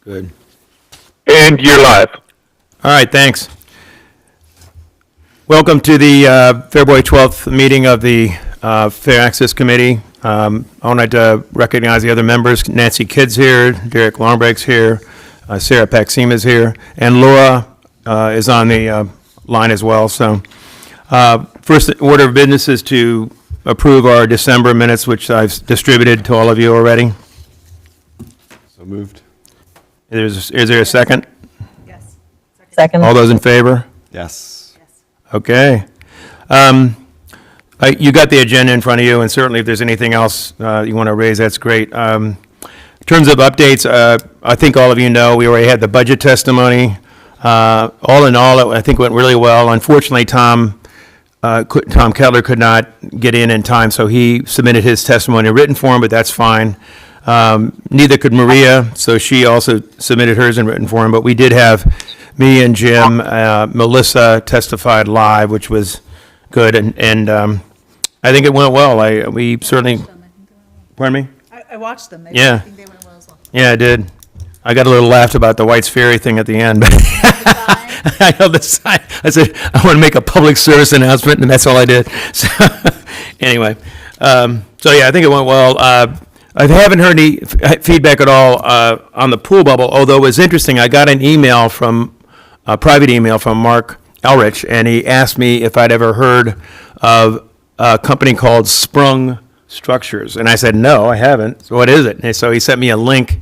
Good. And you're live. All right, thanks. Welcome to the February 12th meeting of the Fair Access Committee. I wanted to recognize the other members. Nancy Kidd's here, Derek Longbreak's here, Sarah Paxima's here, and Laura is on the line as well. So first order of business is to approve our December minutes, which I've distributed to all of you already. So moved. Is there a second? Yes. Second. All those in favor? Yes. Okay. You got the agenda in front of you, and certainly if there's anything else you want to raise, that's great. In terms of updates, I think all of you know we already had the budget testimony. All in all, I think it went really well. Unfortunately, Tom Kettler could not get in time, so he submitted his testimony in written form, but that's fine. Neither could Maria, so she also submitted hers in written form, but we did have me and Jim, Melissa testified live, which was good, and I think it went well. We certainly, pardon me? I watched them. Yeah. I think they went well as well. Yeah, I did. I got a little laughed about the White's Ferry thing at the end, but I know the sign. I said, I want to make a public service announcement, and that's all I did. So, anyway, so yeah, I think it went well. I haven't heard any feedback at all on the pool bubble, although it was interesting. I got an email from, a private email from Mark Elrich, and he asked me if I'd ever heard of a company called Sprung Structures. And I said, no, I haven't. So what is it? And so he sent me a link.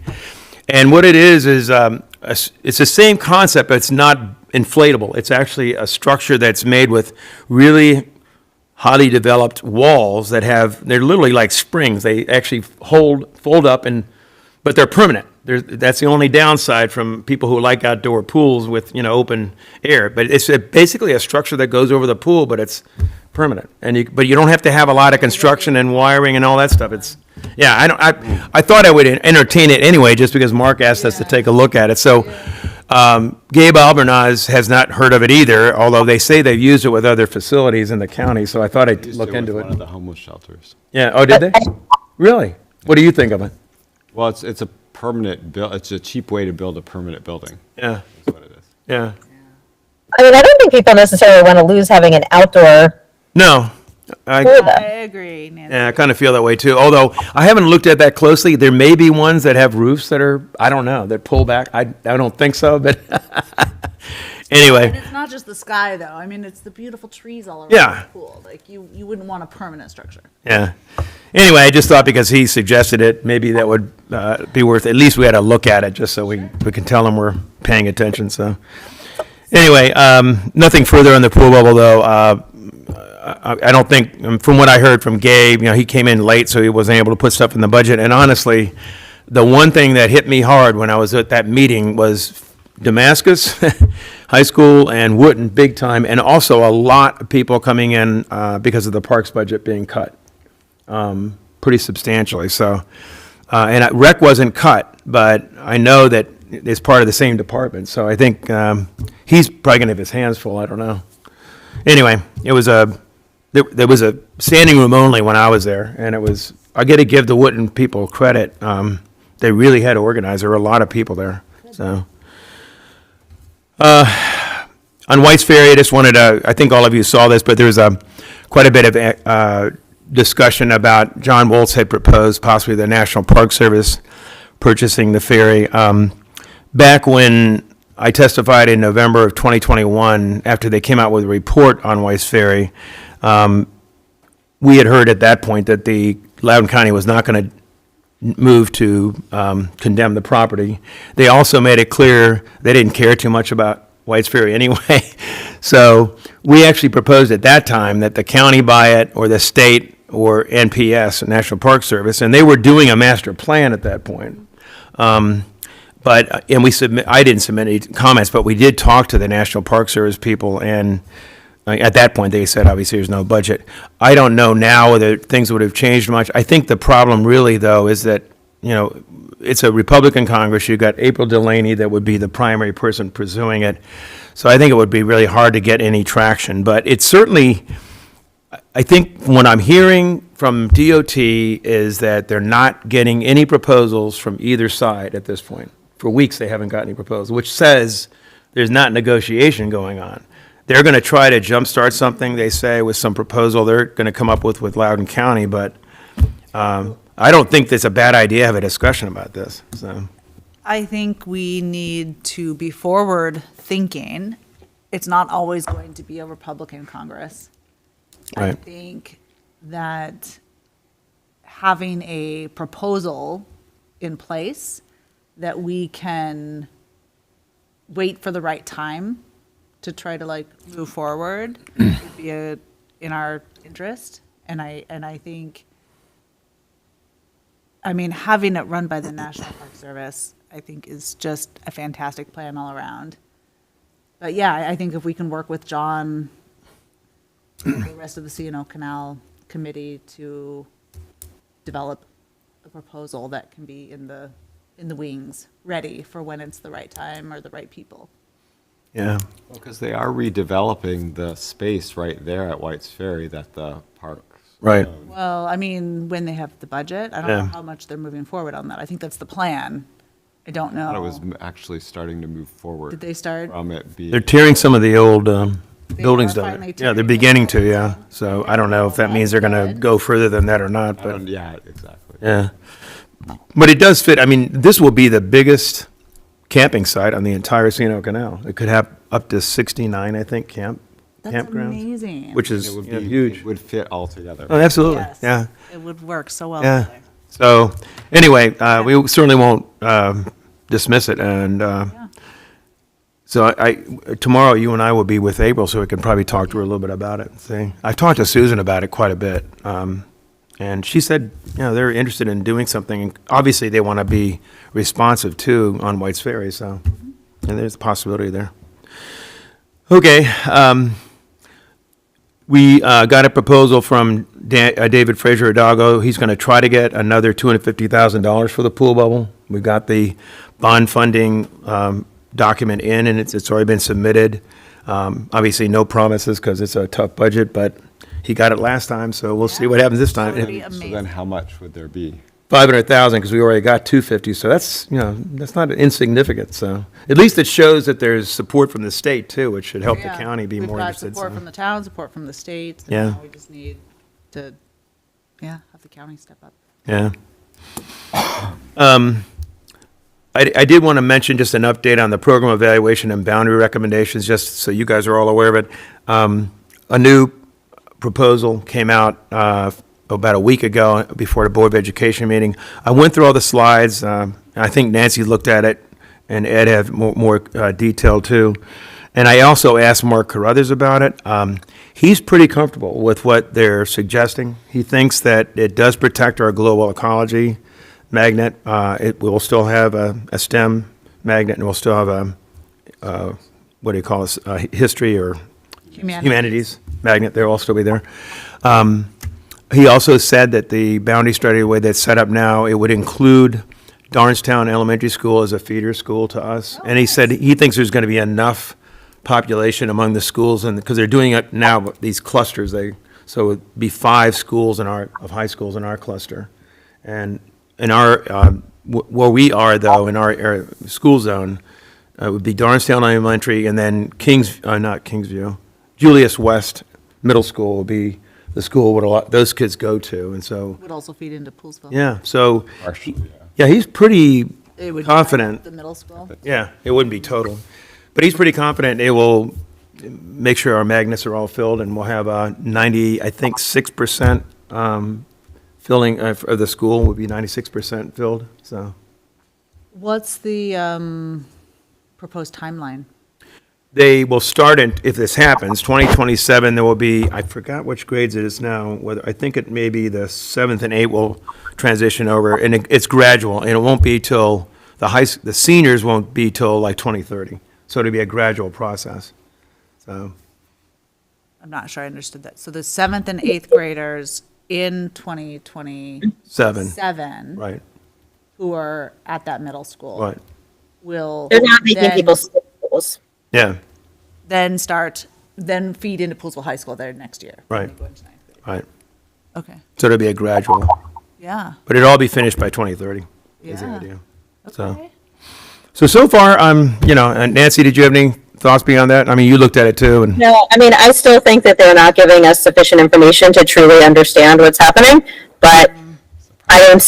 And what it is it's the same concept, but it's not inflatable. It's actually a structure that's made with really highly developed walls that they're literally like springs. They actually fold up, but they're permanent. That's the only downside from people who like outdoor pools with, open air. But it's basically a structure that goes over the pool, but it's permanent. But you don't have to have a lot of construction and wiring and all that stuff. I thought I would entertain it anyway, just because Mark asked us to take a look at it. So Gabe Albernaz has not heard of it either, although they say they've used it with other facilities in the county, so I thought I'd look into it. One of the homeless shelters. Yeah, oh, did they? Really? What do you think of it? Well, it's a permanent build. It's a cheap way to build a permanent building. Yeah, That's what it is. yeah. I mean, I don't think people necessarily want to lose having an outdoor No, I pool, though. agree, Nancy. yeah, I kind of feel that way too, although I haven't looked at that closely. There may be ones that have roofs that are, I don't know, that pull back. I don't think so, but And anyway, it's not just the sky, though. I mean, it's the beautiful trees all around Yeah. the pool. Like, you wouldn't want a permanent structure. yeah. Anyway, I just thought because he suggested it, maybe that would be worth, at least we had to look at it just so we can tell him we're paying attention, so. Anyway, nothing further on the pool bubble, though. I don't think, from what I heard from Gabe, he came in late, so he wasn't able to put stuff in the budget. And honestly, the one thing that hit me hard when I was at that meeting was Damascus High School and Wootton, big time, and also a lot of people coming in because of the parks budget being cut pretty substantially. So, and rec wasn't cut, but I know that it's part of the same department. So I think he's probably going to have his hands full. I don't know. Anyway, there was a standing room only when I was there, and I got to give the Wootton people credit. They really had to organize. There were a lot of people there. So, on White's Ferry, I just wanted to, I think all of you saw this, but there's quite a bit of discussion about John Woltz had proposed possibly the National Park Service purchasing the ferry. Back when I testified in November of 2021, after they came out with a report on White's Ferry, we had heard at that point that the Loudoun County was not going to move to condemn the property. They also made it clear they didn't care too much about White's Ferry anyway. So we actually proposed at that time that the county buy it, or the state, or NPS, National Park Service, and they were doing a master plan at that point. I didn't submit any comments, but we did talk to the National Park Service people, and at that point they said obviously there's no budget. I don't know now whether things would have changed much. I think the problem really, though, is that it's a Republican Congress. You've got April Delaney that would be the primary person pursuing it. So I think it would be really hard to get any traction. But it's certainly, I think what I'm hearing from DOT is that they're not getting any proposals from either side at this point for weeks, they haven't got any proposal, which says there's not negotiation going on. They're going to try to jumpstart something, they say, with some proposal they're going to come up with Loudoun County, but I don't think it's a bad idea to have a discussion about this, so. I think we need to be forward thinking. It's not always going to be a Republican Congress. I Right. think that having a proposal in place that we can wait for the right time to try to like move forward would be in our interest. And I think, I mean, having it run by the National Park Service, I think is just a fantastic plan all around. But yeah, I think if we can work with John, and the rest of the C&O Canal Committee to develop a proposal that can be in the wings, ready for when it's the right time or the right people. Yeah, Because they are redeveloping the space right there at White's Ferry that the parks. right. own. Well, I mean, when they have the budget, I don't Yeah. know how much they're moving forward on that. I think that's the plan. I don't I thought it was know. actually starting to move forward. Did they start? From it being. They're tearing some of the old buildings are down finally there. Yeah, they're tearing beginning them to, yeah. So I don't know if that means they're going to Good. go further than that or not, I but, don't- Yeah, exactly. yeah. But it does fit, I mean, this will be the biggest camping site on the entire C&O Canal. It could have up to 69, I think, That's campgrounds. amazing. Which It is, would you know, be, huge. it would fit all together. Oh, absolutely, Yes. yeah, It would work so well yeah. together. So, anyway, we certainly won't dismiss it, and so tomorrow, you and I will be with April, so we can probably talk to her a little bit about it. See, I've talked to Susan about it quite a bit, and she said, you know, they're interested in doing something. And obviously, they want to be responsive too on White's Ferry, so, and there's a possibility there. Okay, we got a proposal from David Fraser Hidalgo. He's going to try to get another $250,000 for the pool bubble. We got the bond funding document in, and it's already been submitted. Obviously, no promises because it's a tough budget, but he got it last time, so we'll see what happens this time. That would be So then amazing. how much would there be? 500,000 because we already got 250, so that's, you know, that's not insignificant. So at least it shows that there's support from the state too, which should help the Yeah. county be more interested. We've got support so. from the town, support from the state. and Yeah. now We just need to, have the county step up. Yeah. I did want to mention just an update on the program evaluation and boundary recommendations, just so you guys are all aware of it. A new proposal came out about a week ago before the Board of Education meeting. I went through all the slides. I think Nancy looked at it, and Ed had more detail too. And I also asked Mark Carruthers about it. He's pretty comfortable with what they're suggesting. He thinks that it does protect our global ecology magnet. It will still have a STEM magnet, and we'll still have a, what do you call it, history or humanities magnet. They'll all still be there. He also said that the boundary study, the way that's set up now, it would include Darnestown Elementary School as a feeder school to us. And he said he thinks there's going to be enough population among the schools, and because they're doing it now, these clusters, so it'd be 5 schools of high schools in our cluster. And in our, where we are though, in our area, school zone, it would be Darnestown Elementary, and then not Kingsview, Julius West Middle School will be the school what those kids go to, and so, Would also feed into Poolesville. yeah, so, Partially, yeah. yeah, he's pretty It would confident. The middle school. Yeah, it wouldn't be total. But he's pretty confident it will make sure our magnets are all filled, and we'll have 6% filling of the school would be 96% filled, so. What's the proposed timeline? They will start in, if this happens, 2027, there will be, I forgot which grades it is now, whether, I think it may be the 7th and 8th will transition over, and it's gradual, and it won't be till, the seniors won't be till like 2030. So it'll be a gradual process, so. I'm not sure I understood that. So the 7th and 8th graders in 2027. 7, right, Who are at that middle school. right, Will. They're not making then- people skip schools. yeah, Then feed into Poolesville High School there next year. when Right. they go into ninth grade. right. Okay, So it'll be a gradual, yeah, but it'll all be finished by 2030, is the Yeah. idea. So, okay. So far, and Nancy, did you have any thoughts beyond that? I mean, you looked at it too, and No, I mean, I still think that they're not giving us sufficient information to truly understand what's happening, but I don't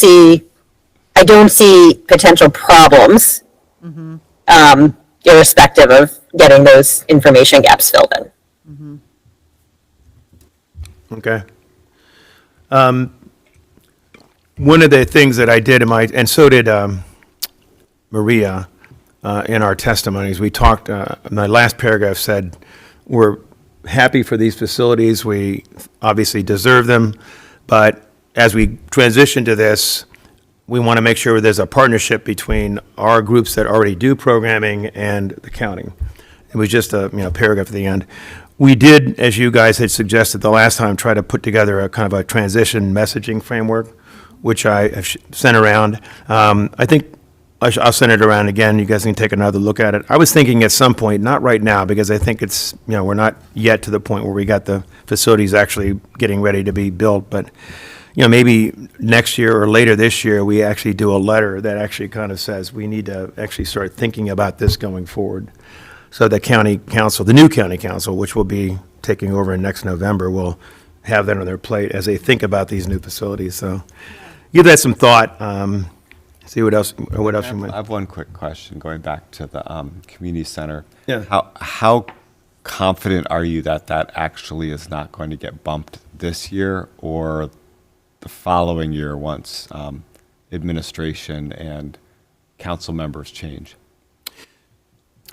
see potential problems, irrespective of getting those information gaps filled in. okay. One of the things that I did and so did Maria, in our testimonies, we talked, my last paragraph said, we're happy for these facilities, we obviously deserve them, but as we transition to this, we want to make sure there's a partnership between our groups that already do programming and the county. It was just a paragraph at the end. We did, as you guys had suggested the last time, try to put together a kind of a transition messaging framework, which I have sent around. I think I'll send it around again. You guys can take another look at it. I was thinking at some point, not right now, because I think it's, we're not yet to the point where we got the facilities actually getting ready to be built, but maybe next year or later this year, we actually do a letter that actually kind of says we need to actually start thinking about this going forward. So the county council, the new county council, which will be taking over in next November, will have that on their plate as they think about these new facilities. So give that some thought. See what else you I might. have one quick question, going back to the community center. Yeah. How confident are you that that actually is not going to get bumped this year or the following year once administration and council members change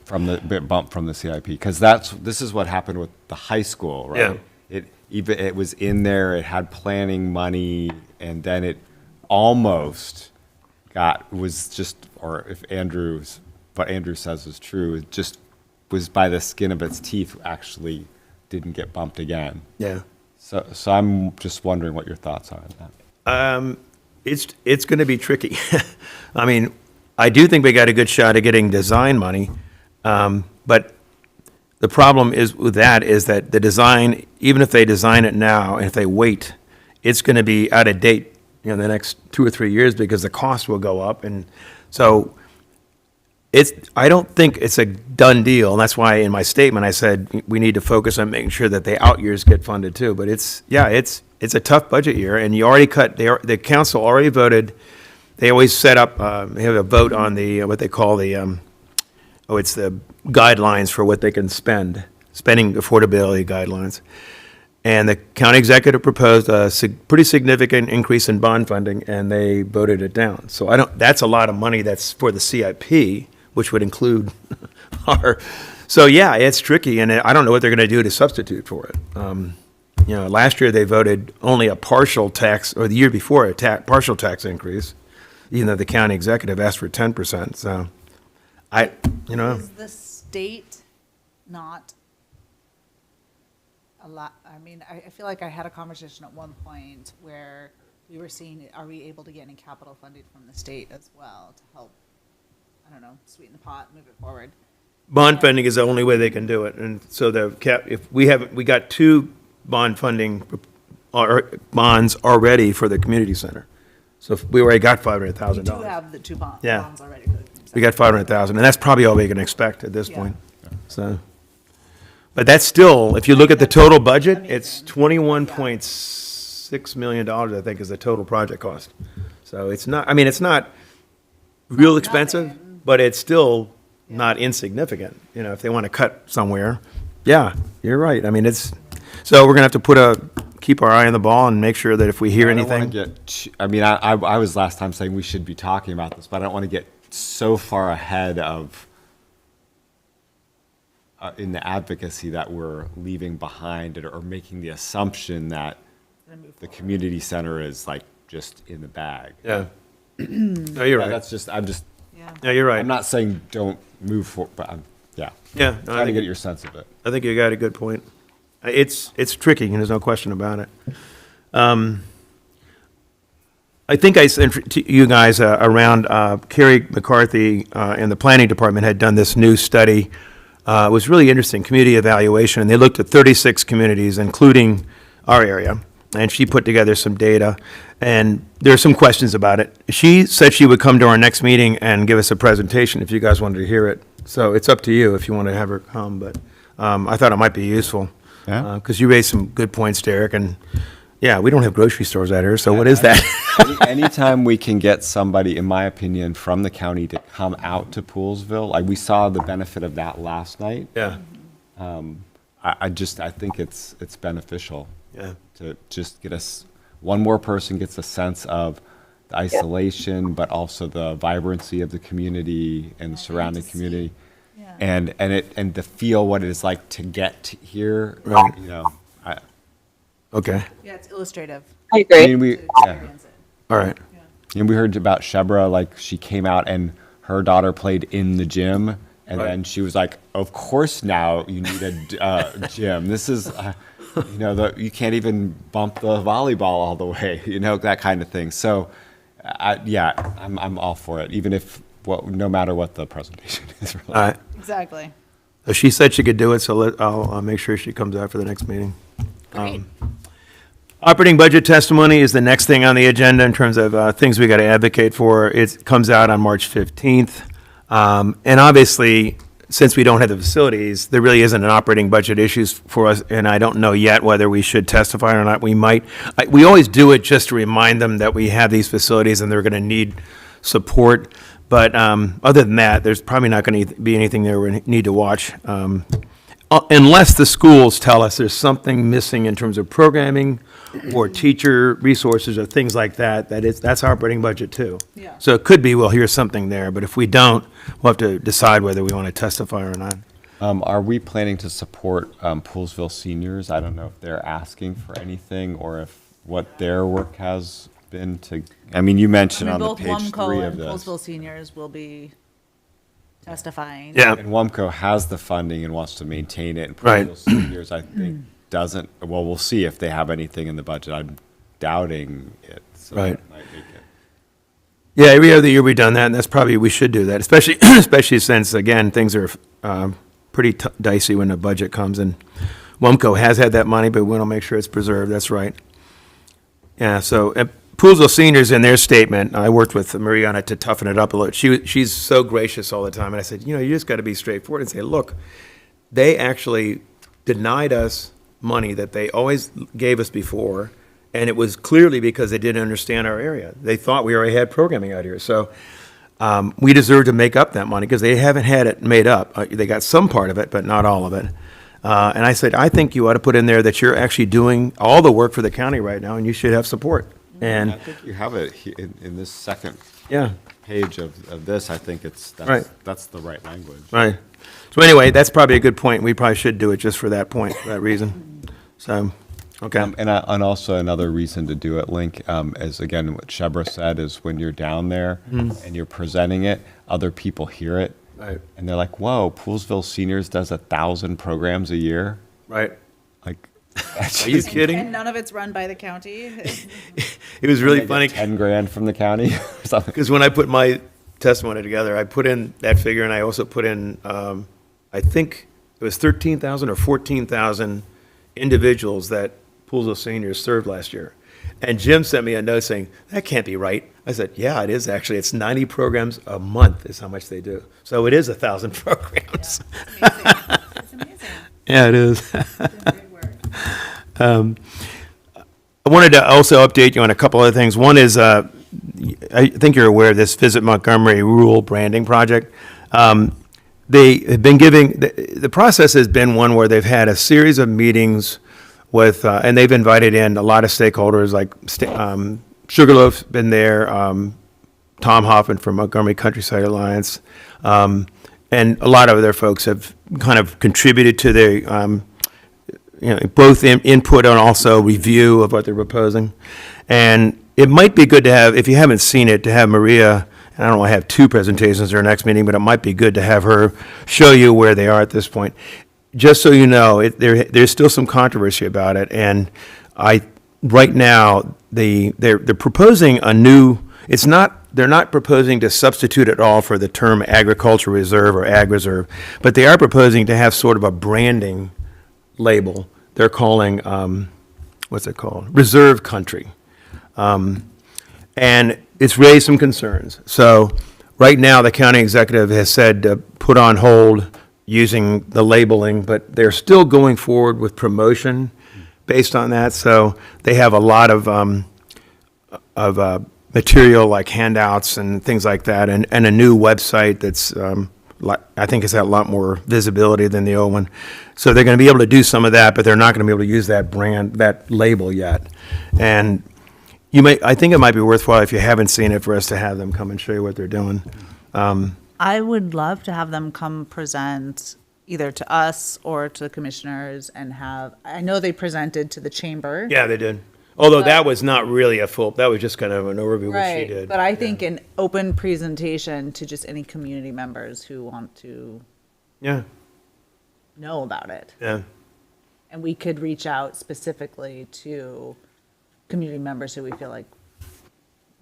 from the bump from the CIP? Because this is what happened with the high school, right? Yeah. It was in there, it had planning money, and then it almost was just, or if what Andrew says is true, it just was by the skin of its teeth, actually didn't get bumped again. Yeah. So I'm just wondering what your thoughts are on that. It's going to be tricky. I mean, I do think we got a good shot at getting design money, but the problem is with that is that the design, even if they design it now and if they wait, it's going to be out of date the next 2 or 3 years because the cost will go up, and so I don't think it's a done deal, and that's why in my statement I said we need to focus on making sure that the out years get funded too. But it's a tough budget year, and you already the council already voted. They always set up, they have a vote on the, what they call the, it's the guidelines for what they can spending affordability guidelines. And the county executive proposed a pretty significant increase in bond funding, and they voted it down. So that's a lot of money that's for the CIP, which would include so yeah, it's tricky, and I don't know what they're going to do to substitute for it. Last year they voted only a partial tax, or the year before a partial tax increase, even though the county executive asked for 10%. So Is the state not a lot? I mean, I feel like I had a conversation at one point where we were seeing, are we able to get any capital funding from the state as well to help, I don't know, sweeten the pot, move it forward? bond funding is the only way they can do it, and so if we got 2 bond funding bonds already for the community center. So if we already got $500,000. We do have the 2 bonds Yeah. already. For the community We got center. 500,000, and that's probably all we can expect at this Yeah. point. So, but that's still, if you look at the total budget, it's $21.6 million, I think, is the total project cost. So it's not, it's not real expensive, Nothing. but it's still not insignificant. If they want to cut somewhere, yeah, you're right. So we're gonna have to keep our eye on the ball and make sure that if we hear I don't wanna anything. I was last time saying we should be talking about this, but I don't want to get so far ahead of in the advocacy that we're leaving behind or making the assumption that the community center is like just in the bag. Yeah. No, you're right. Yeah. No, you're right. I'm not saying don't move forward, but yeah. Yeah. No, Trying to get your sense of it. I think you got a good point. It's tricky, and there's no question about it. I think I sent to you guys around, Kerry McCarthy and the planning department had done this new study. It was really interesting, community evaluation, and they looked at 36 communities, including our area, and she put together some data, and there are some questions about it. She said she would come to our next meeting and give us a presentation if you guys wanted to hear it. So it's up to you if you want to have her come, but I thought it might be useful. Yeah. Because you raised some good points, Derek, and yeah, we don't have grocery stores out here, so what is that? Anytime we can get somebody, in my opinion, from the county to come out to Poolesville, like we saw the benefit of that last night. Yeah, I think it's beneficial yeah, to just get us, one more person gets a sense of the isolation, but also the vibrancy of the community and the surrounding community. Yeah. And to feel what it is like to get here, Right. you know, okay, Yeah, it's illustrative. I I agree. mean, we, to yeah. experience it. all right, And we heard about Shebra, like she came out and her daughter played in the gym, and Right. then she was like, "Of course now you need a gym. This is, you know, you can't even bump the volleyball all the way, you know, that kind of thing." So, I'm all for it, even if no matter what the presentation is. Really. all right. Exactly. So she said she could do it, so I'll make sure she comes out for the next meeting. Great. Operating budget testimony is the next thing on the agenda in terms of things we got to advocate for. It comes out on March 15th. And obviously, since we don't have the facilities, there really isn't an operating budget issues for us, and I don't know yet whether we should testify or not. We might. We always do it just to remind them that we have these facilities and they're going to need support. But other than that, there's probably not going to be anything there we need to watch. Unless the schools tell us there's something missing in terms of programming or teacher resources or things like that, that's our operating budget too. Yeah. So it could be we'll hear something there, but if we don't, we'll have to decide whether we want to testify or not. Are we planning to support Poolesville seniors? I don't know if they're asking for anything or if what their work has been to. I mean, you mentioned on the Both page Wumco 3 of and this. Poolesville seniors will be testifying. Yeah, And WUMCO has the funding and wants to maintain it. And Right. Poolesville seniors, I think, doesn't. Well, we'll see if they have anything in the budget. I'm doubting it. So Right. that might make it. yeah, every other year we've done that, and that's probably, we should do that, especially since, again, things are pretty dicey when the budget comes, and WUMCO has had that money, but we want to make sure it's preserved, that's right. Yeah, so Poolesville seniors in their statement, I worked with Maria on it to toughen it up a little. She's so gracious all the time, and I said, you know, you just got to be straightforward and say, look, they actually denied us money that they always gave us before, and it was clearly because they didn't understand our area. They thought we already had programming out here, so we deserve to make up that money because they haven't had it made up. They got some part of it, but not all of it. And I said, I think you ought to put in there that you're actually doing all the work for the county right now, and you should have support. And I think you have it in this second yeah, page of this. I think Right. that's the right language. right. So anyway, that's probably a good point. We probably should do it just for that point, for that reason. So, okay. And also another reason to do it, Link, is again what Shebra said is when you're down there and you're presenting it, other people hear it Right, and they're like, "Whoa, Poolesville Seniors does 1,000 programs a year." right. Like, that's Are you just kidding? And none of it's run by the county. It was really they get funny. 10 grand from the county or something. Because when I put my testimony together, I put in that figure, and I also put in, I think it was 13,000 or 14,000 individuals that Poolesville seniors served last year. And Jim sent me a note saying, that can't be right. I said, yeah, it is actually. It's 90 programs a month is how much they do. So it is 1,000 programs. It's amazing. Yeah, it is. It's great work. I wanted to also update you on a couple other things. One is, I think you're aware of this Visit Montgomery rural branding project. They have been giving, the process has been one where they've had a series of meetings with, and they've invited in a lot of stakeholders, like Sugarloaf's been there, Tom Hoffman from Montgomery Countryside Alliance, and a lot of other folks have kind of contributed to their, both input and also review of what they're proposing. And it might be good to have, if you haven't seen it, to have Maria, and I don't want to have two presentations at our next meeting, but it might be good to have her show you where they are at this point. Just so you know, there's still some controversy about it, and right now, they're proposing a new, they're not proposing to substitute at all for the term agricultural reserve or ag reserve, but they are proposing to have sort of a branding label they're calling what's it called? Reserve country. And it's raised some concerns. So right now, the county executive has said to put on hold using the labeling, but they're still going forward with promotion based on that. So they have a lot of material like handouts and things like that, and a new website that's, I think has had a lot more visibility than the old one. So they're going to be able to do some of that, but they're not going to be able to use that brand, that label yet. And I think it might be worthwhile, if you haven't seen it, for us to have them come and show you what they're doing. I would love to have them come present either to us or to the commissioners and I know they presented to the chamber. Yeah, they did. Although that was not really that was just kind of an overview of what she Right, did. but I think an open presentation to just any community members who want to Yeah, know about it. yeah. And we could reach out specifically to community members who we feel like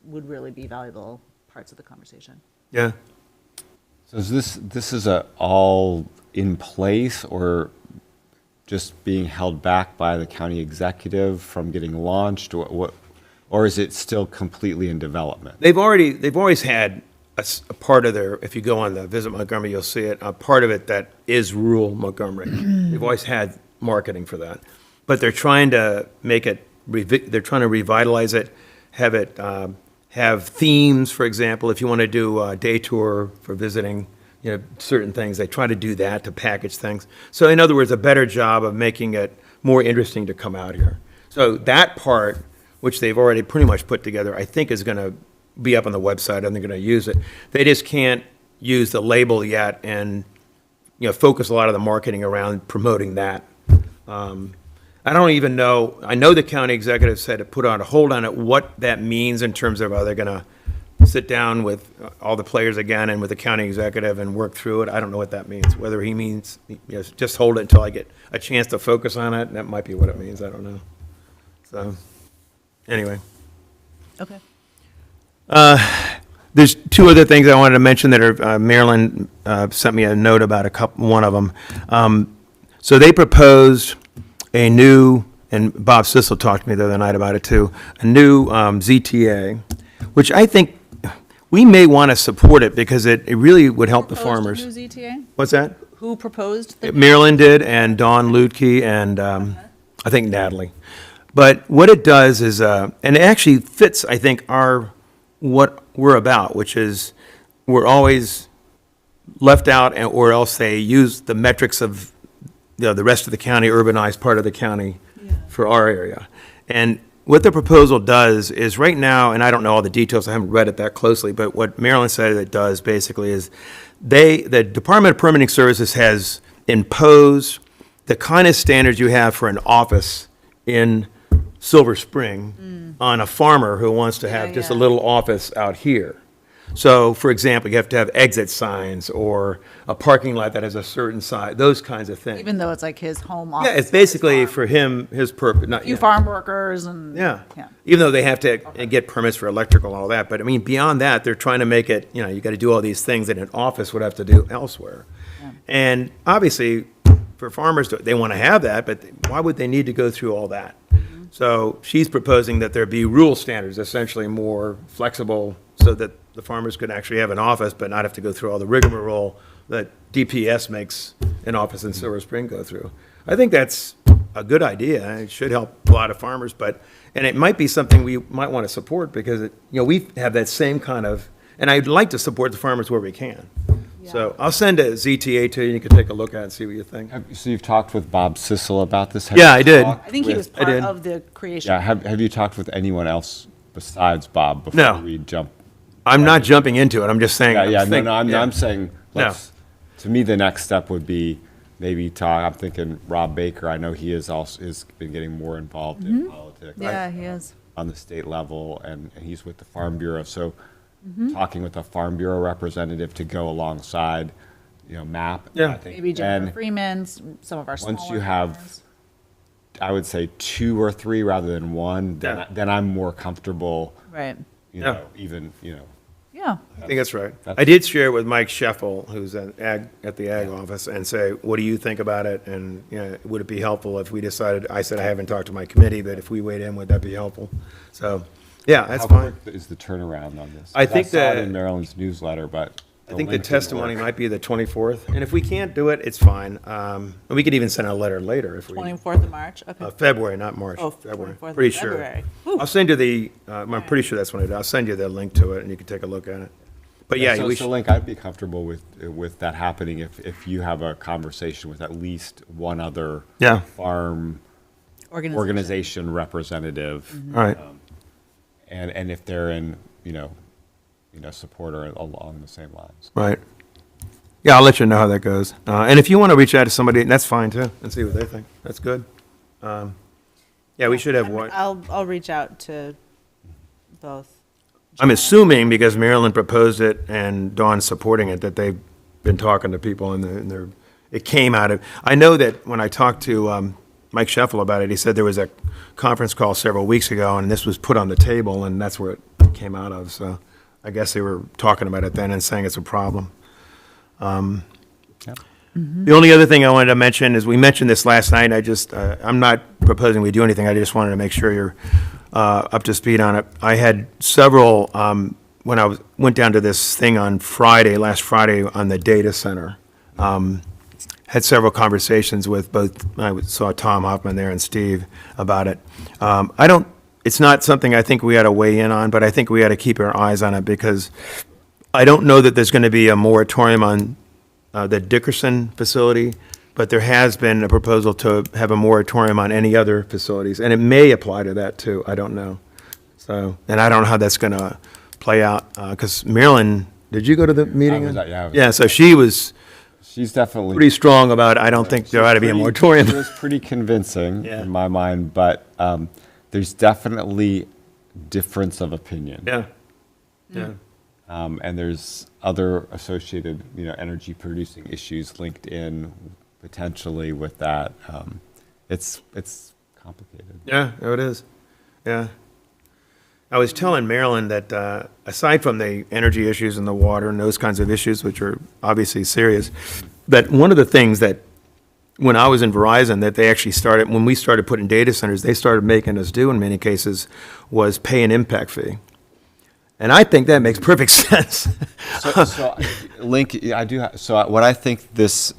would really be valuable parts of the conversation. Yeah. So is this is all in place, or just being held back by the county executive from getting launched, or what? Or is it still completely in development? They've always had a part of their, if you go on the Visit Montgomery, you'll see it, a part of it that is rural Montgomery. They've always had marketing for that. But they're trying to make it, they're trying to revitalize it, have it, have themes, for example, if you want to do a day tour for visiting, certain things, they try to do that to package things. So in other words, a better job of making it more interesting to come out here. So that part, which they've already pretty much put together, I think is going to be up on the website, and they're going to use it. They just can't use the label yet and, focus a lot of the marketing around promoting that. I don't even know, I know the county executive said to put on a hold on it, what that means in terms of, are they going to sit down with all the players again and with the county executive and work through it? I don't know what that means. Whether he means, just hold it until I get a chance to focus on it, that might be what it means, I don't know. So, anyway. Okay. There's two other things I wanted to mention that are, Marilyn sent me a note about one of them. So they proposed a new, and Bob Sissel talked to me the other night about it too, a new ZTA, which I think we may want to support it because it really would help the farmers. Proposed a new ZTA? What's that? Who proposed the? Marilyn did, and Dawn Lutke, and I think Natalie. But what it does is, and it actually fits, I think, what we're about, which is we're always left out, or else they use the metrics of the rest of the county, urbanized part of the county, for our area. And what the proposal does is right now, and I don't know all the details, I haven't read it that closely, but what Marilyn said it does basically is the Department of Permitting Services has imposed the kind of standards you have for an office in Silver Spring on a farmer who wants to have just a little office out here. So, for example, you have to have exit signs or a parking lot that has a certain size, those kinds of things. Even though it's like his home office. Yeah, it's basically for him, his purpose, not, Few farm workers and. yeah. Even though they have to get permits for electrical and all that, but I mean, beyond that, they're trying to make it, you got to do all these things that an office would have to do elsewhere. And obviously, for farmers, they want to have that, but why would they need to go through all that? So she's proposing that there be rule standards, essentially more flexible, so that the farmers could actually have an office, but not have to go through all the rigmarole that DPS makes an office in Silver Spring go through. I think that's a good idea. It should help a lot of farmers, and it might be something we might want to support because, we have that same kind of, and I'd like to support the farmers where we can. So I'll send a ZTA to you, you can take a look at it and see what you think. So you've talked with Bob Sissel about this? Yeah, I did. I think he was part did. of the creation. Yeah, have you talked with anyone else besides Bob before No. we jump? I'm not jumping into it, I'm just saying. I'm saying, to me, the next step would be maybe talk, I'm thinking Rob Baker, I know he is been getting more involved in politics. Yeah, he is. On the state level, and he's with the Farm Bureau, so talking with a Farm Bureau representative to go alongside, MAP. Yeah. I think. Maybe Jennifer And Freeman's, some of our smaller. once you have, I would say 2 or 3 rather than 1, then I'm more comfortable, Right. even. Yeah, Yeah. I think that's right. That's- I did share it with Mike Scheffel, who's at the ag office, and say, what do you think about it? And, you know, would it be helpful if we decided, I said, I haven't talked to my committee, but if we weighed in, would that be helpful? So, yeah, that's How fine. quick is the turnaround on this? I think saw it that- in Maryland's newsletter, but. I think the link didn't testimony work. might be the 24th, and if we can't do it, it's fine. And we could even send a letter later if we, 24th of March, okay. February, not March, Oh, February. 24th of Pretty sure. February. Whew. I'll send you I'm pretty sure that's when it, I'll send you the link to it, and you can take a look at it. But yeah, So, we so should, Link, I'd be comfortable with that happening if you have a conversation with at least one other Yeah. farm organization representative, all right. and if they're in support or along the same lines. Right. Yeah, I'll let you know how that goes. And if you want to reach out to somebody, that's fine too, and see what they think. That's good. Yeah, we should have what? I'll reach out to both. I'm assuming because Maryland proposed it and Dawn's supporting it, that they've been talking to people and it came out of, I know that when I talked to Mike Scheffel about it, he said there was a conference call several weeks ago and this was put on the table and that's where it came out of. So I guess they were talking about it then and saying it's a problem. The only other thing I wanted to mention is we mentioned this last night. I'm not proposing we do anything. I just wanted to make sure you're up to speed on it. I had several, when I went down to this thing on last Friday on the data center, had several conversations with I saw Tom Hoffman there and Steve about it. It's not something I think we ought to weigh in on, but I think we ought to keep our eyes on it because I don't know that there's going to be a moratorium on the Dickerson facility, but there has been a proposal to have a moratorium on any other facilities, and it may apply to that too. I don't know. So, and I don't know how that's going to play out because Marilyn, did you go to the meeting? was at- yeah, I was Yeah, at- so she was She's definitely pretty strong about, I don't think there ought to be a moratorium. It was pretty convincing Yeah. in my mind, but there's definitely difference of opinion. Yeah, yeah. And there's other associated, energy producing issues linked in potentially with that. It's complicated. Yeah, no, it is. Yeah. I was telling Marilyn that aside from the energy issues and the water and those kinds of issues, which are obviously serious, that one of the things that when I was in Verizon that they actually started, when we started putting data centers, they started making us do in many cases was pay an impact fee. And I think that makes perfect sense. So Link, I do. What I think this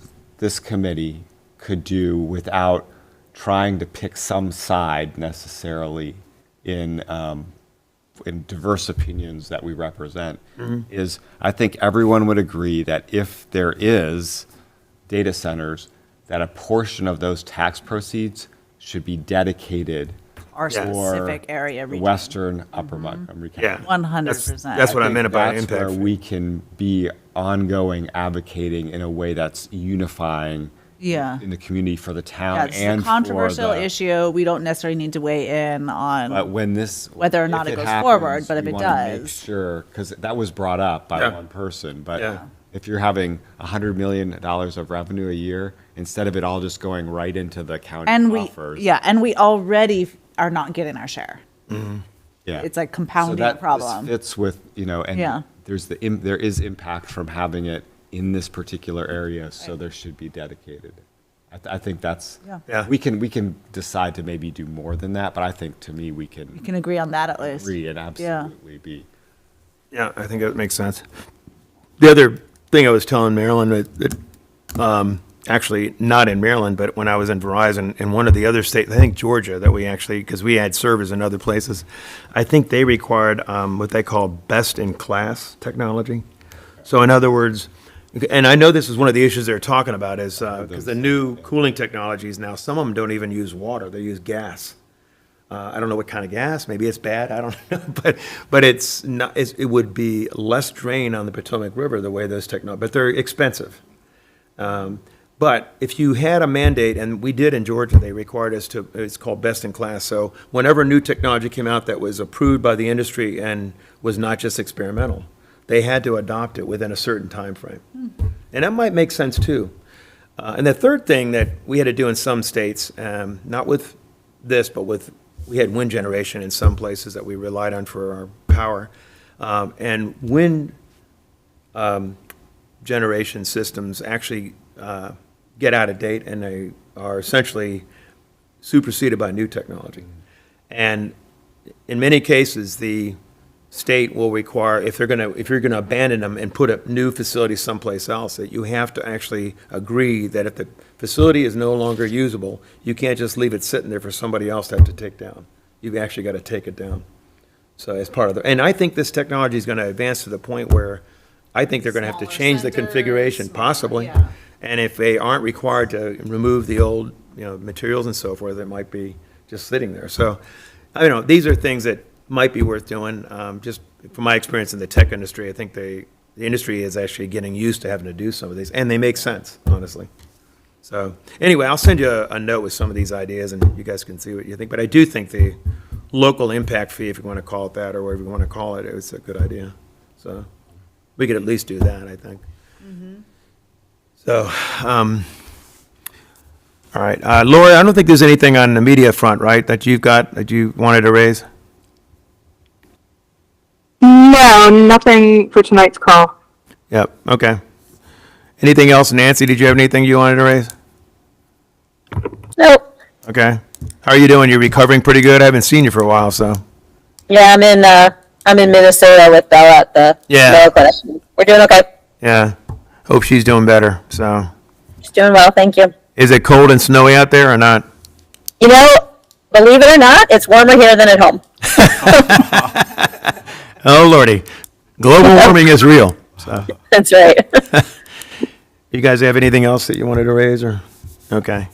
committee could do without trying to pick some side necessarily in diverse opinions that we represent is I think everyone would agree that if there is data centers, that a portion of those tax proceeds should be dedicated Our Yeah. for specific area the region. western upper Montgomery County. Yeah. 100%. That's what I think meant about that's impact where fee. we can be ongoing advocating in a way that's unifying Yeah. in the community for the Yeah, town it's and a controversial for the, issue. We don't necessarily need to weigh in on. But when this, Whether or not if it goes happens, forward, but if we it wanna make does. sure, because that was brought up by Yeah. one person, but Yeah. if you're having $100 million of revenue a year, instead of it all just going right into the county And coffers. and we already are not getting our share. Yeah. It's like So compounding that the problem. this fits with, and Yeah. there is impact from having it in this particular area, so there should be dedicated. I think that's, Yeah. Yeah. we can decide to maybe do more than that, but I think to me, we We can can agree on that at least. agree and absolutely be. Yeah, I think that makes sense. The other thing I was telling Marilyn, actually not in Maryland, but when I was in Verizon, in one of the other states, I think Georgia, that we actually, because we had servers in other places, I think they required what they call best-in-class technology. So in other words, and I know this is one of the issues they're talking about is, because the new cooling technologies now, some of them don't even use water, they use gas. I don't know what kind of gas, maybe it's bad, I don't know, but it's not, it would be less drain on the Potomac River the way those technologies, but they're expensive. But if you had a mandate, and we did in Georgia, they required us to, it's called best in class. So whenever new technology came out that was approved by the industry and was not just experimental, they had to adopt it within a certain time frame. And that might make sense too. And the third thing that we had to do in some states, not with this, but we had wind generation in some places that we relied on for our power. And wind generation systems actually get out of date, and they are essentially superseded by new technology. And in many cases, the state will require, if you're gonna abandon them and put a new facility someplace else, that you have to actually agree that if the facility is no longer usable, you can't just leave it sitting there for somebody else to have to take down. You've actually got to take it down. So as part of the, and I think this technology is gonna advance to the point where I think they're gonna have to Smaller change the centers, configuration, smaller, possibly. yeah. And if they aren't required to remove the old, materials and so forth, it might be just sitting there. So, I don't know, these are things that might be worth doing. Just from my experience in the tech industry, I think the industry is actually getting used to having to do some of these, and they make sense, honestly. So, anyway, I'll send you a note with some of these ideas, and you guys can see what you think. But I do think the local impact fee, if you want to call it that, or whatever you want to call it, is a good idea. So, we could at least do that, I think. So, all right. Lori, I don't think there's anything on the media front, right, that you've got, that you wanted to raise? No, nothing for tonight's call. Yep, okay. Anything else? Nancy, did you have anything you wanted to raise? Nope. Okay. How are you doing? You recovering pretty good? I haven't seen you for a while, so. Yeah, I'm in Minnesota with Bella at the Yeah. Mayo Clinic. We're doing okay. Yeah. Hope she's doing better, so. She's doing well, thank you. Is it cold and snowy out there or not? You know, believe it or not, it's warmer here than at home. Oh, Lordy. Global warming is real, so. That's right. You guys have anything else that you wanted to raise, or? Okay.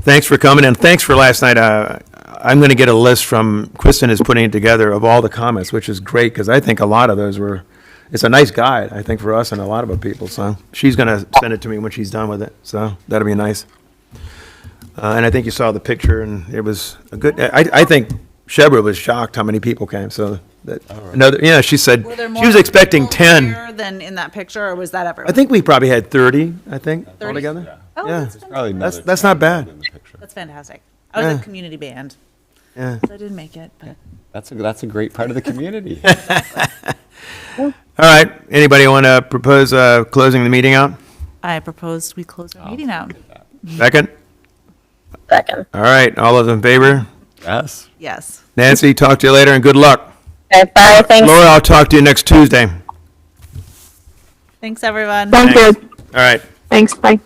Thanks for coming, and thanks for last night. I'm going to get a list from, Kristen is putting it together, of all the comments, which is great, because I think a lot of those were, it's a nice guide, I think, for us and a lot of other people, so she's going to send it to me when she's done with it, so that'll be nice. And I think you saw the picture, and it was a good, I think Shebra was shocked how many people came, so that, another, yeah, she said, Were there she more was expecting people 10. here than in that picture, or was that everyone? I think we probably had 30, I think, 30? altogether. Oh, Yeah. that's Probably That's- another that's not bad. 10 in the picture. That's fantastic. I was Yeah. at community band, Yeah. so I didn't make it, but. That's a great part of the community. All right, anybody want to propose closing the meeting out? I proposed we close our meeting out. Second? Second. All right, all those in favor? Yes. Yes. Nancy, talk to you later, and good luck. Okay, bye, thanks. Laura, I'll talk to you next Tuesday. Thanks, everyone. Sounds Thanks. good. All right. Thanks, bye.